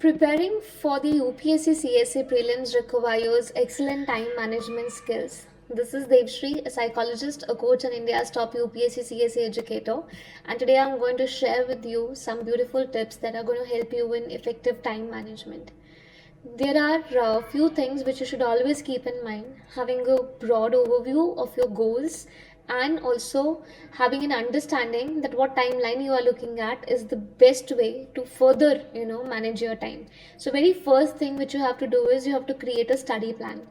Preparing for the UPSC CSA prelims requires excellent time management skills. This is Devshri, a psychologist, a coach, and India's top UPSC CSA educator. And today I'm going to share with you some beautiful tips that are going to help you in effective time management. There are a few things which you should always keep in mind: having a broad overview of your goals, and also having an understanding that what timeline you are looking at is the best way to further manage your time. So very first thing which you have to do is you have to create a study plan.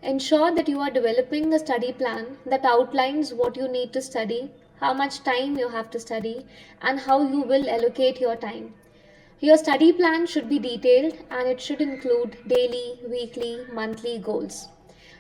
Ensure that you are developing a study plan that outlines what you need to study, how much time you have to study, and how you will allocate your time. Your study plan should be detailed and it should include daily, weekly, monthly goals.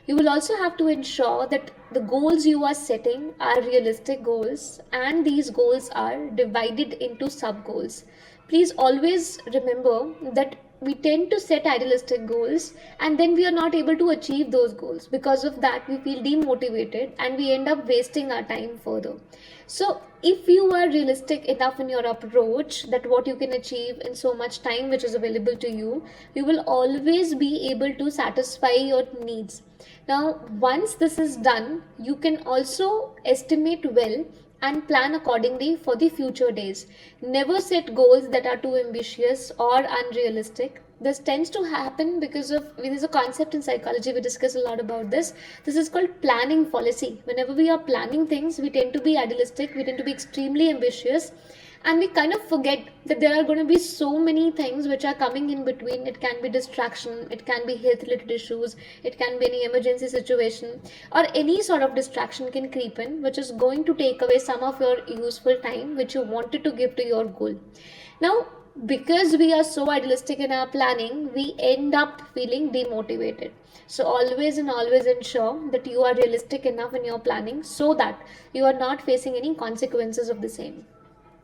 You will also have to ensure that the goals you are setting are realistic goals and these goals are divided into sub goals. Please always remember that we tend to set idealistic goals and then we are not able to achieve those goals. Because of that, we feel demotivated and we end up wasting our time further. So, if you are realistic enough in your approach that what you can achieve in so much time which is available to you, you will always be able to satisfy your needs. Now, once this is done, you can also estimate well and plan accordingly for the future days. Never set goals that are too ambitious or unrealistic. This tends to happen because of there's a concept in psychology, we discuss a lot about this. This is called planning fallacy. Whenever we are planning things, we tend to be idealistic, we tend to be extremely ambitious, and we kind of forget that there are going to be so many things which are coming in between. It can be distraction, it can be health related issues, it can be any emergency situation, or any sort of distraction can creep in which is going to take away some of your useful time which you wanted to give to your goal. Now, because we are so idealistic in our planning, we end up feeling demotivated. So always and always ensure that you are realistic enough in your planning so that you are not facing any consequences of the same.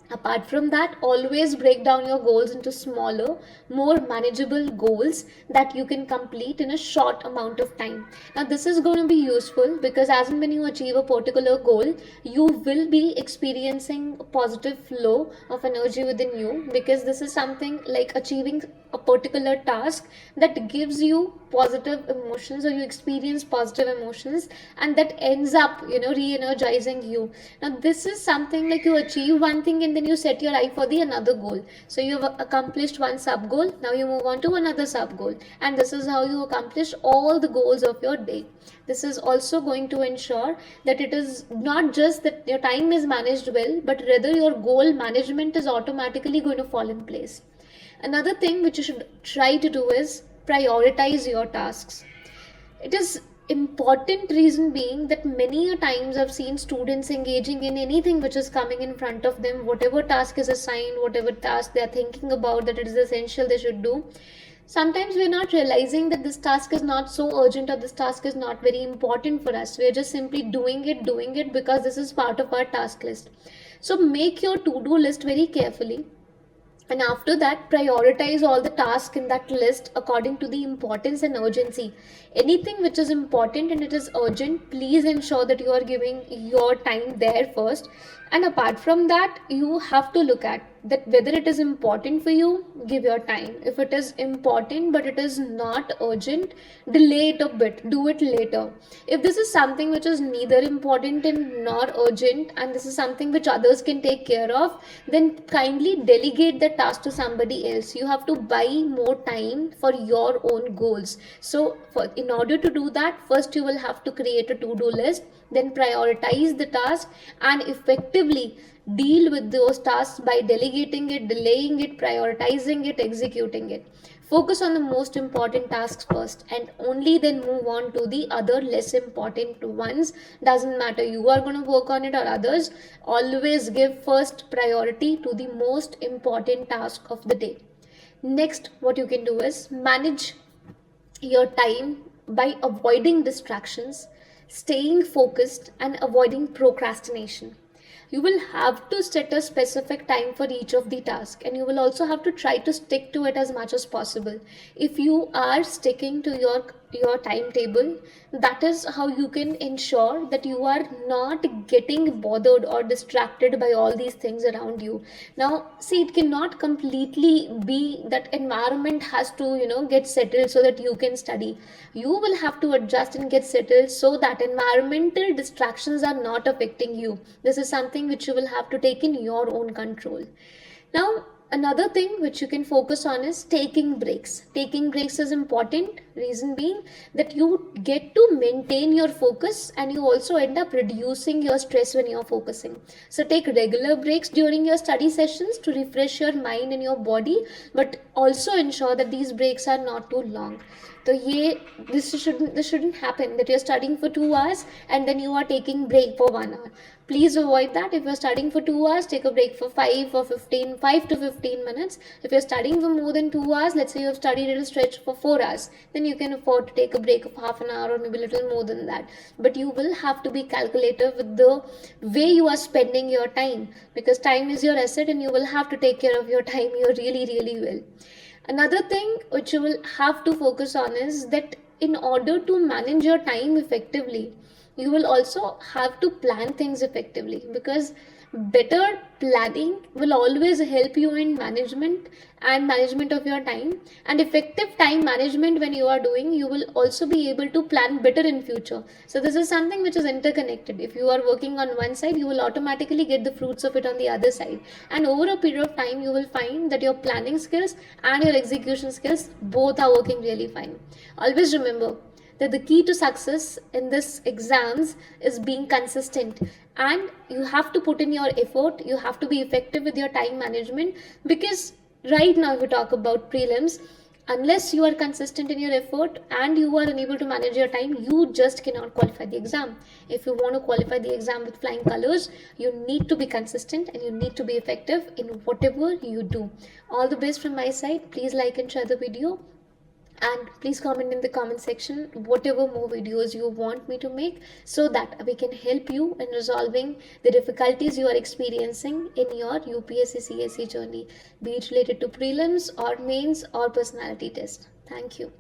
Apart from that, always break down your goals into smaller, more manageable goals that you can complete in a short amount of time. Now, this is going to be useful because as and when you achieve a particular goal, you will be experiencing a positive flow of energy within you, because this is something like achieving a particular task that gives you positive emotions, or you experience positive emotions, and that ends up re-energizing you. Now this is something like you achieve one thing and then you set your eye for the another goal. So you've accomplished one sub goal, now you move on to another sub goal, and this is how you accomplish all the goals of your day. This is also going to ensure that it is not just that your time is managed well, but rather your goal management is automatically going to fall in place. Another thing which you should try to do is prioritize your tasks. It is important, reason being that many a times I've seen students engaging in anything which is coming in front of them, whatever task is assigned, whatever task they are thinking about that it is essential they should do. Sometimes we're not realizing that this task is not so urgent or this task is not very important for us. We're just simply doing it because this is part of our task list. So make your to-do list very carefully, and after that prioritize all the tasks in that list according to the importance and urgency. Anything which is important and it is urgent, please ensure that you are giving your time there first. And apart from that, you have to look at that whether it is important for you, give your time. If it is important but it is not urgent, delay it a bit, do it later. If this is something which is neither important and nor urgent, and this is something which others can take care of, then kindly delegate the task to somebody else. You have to buy more time for your own goals. So in order to do that, first you will have to create a to-do list, then prioritize the task, and effectively deal with those tasks by delegating it, delaying it, prioritizing it, executing it. Focus on the most important tasks first and only then move on to the other less important ones. Doesn't matter you are going to work on it or others, always give first priority to the most important task of the day. Next, what you can do is manage your time by avoiding distractions, staying focused, and avoiding procrastination. You will have to set a specific time for each of the tasks, and you will also have to try to stick to it as much as possible. If you are sticking to your your timetable. That is how you can ensure that you are not getting bothered or distracted by all these things around you. Now see, it cannot completely be that environment has to, get settled so that you can study. You will have to adjust and get settled so that environmental distractions are not affecting you. This is something which you will have to take in your own control. Now, another thing which you can focus on is taking breaks. Taking breaks is important, reason being that you get to maintain your focus and you also end up reducing your stress when you're focusing. So, take regular breaks during your study sessions to refresh your mind and your body, but also ensure that these breaks are not too long. So this shouldn't happen that you're studying for 2 hours and then you are taking break for 1 hour. Please avoid that. If you're studying for 2 hours, take a break for 5 to 15 minutes. If you're studying for more than 2 hours, let's say you've studied at a stretch for 4 hours, then you can afford to take a break of half an hour or maybe a little more than that. But you will have to be calculative with the way you are spending your time, because time is your asset and you will have to take care of your time you really, really well. Another thing which you will have to focus on is that in order to manage your time effectively, you will also have to plan things effectively, because better planning will always help you in management of your time, and effective time management when you are doing, you will also be able to plan better in future. So this is something which is interconnected. If you are working on one side, you will automatically get the fruits of it on the other side, and over a period of time you will find that your planning skills and your execution skills both are working really fine. Always remember that the key to success in this exams is being consistent, and you have to put in your effort. You have to be effective with your time management, because right now if we talk about prelims, unless you are consistent in your effort and you are unable to manage your time, you just cannot qualify the exam. If you want to qualify the exam with flying colors, you need to be consistent and you need to be effective in whatever you do. All the best from my side. Please like and share the video, and please comment in the comment section whatever more videos you want me to make, so that we can help you in resolving the difficulties you are experiencing in your UPSC CSE journey, be it related to prelims or mains or personality test. Thank you.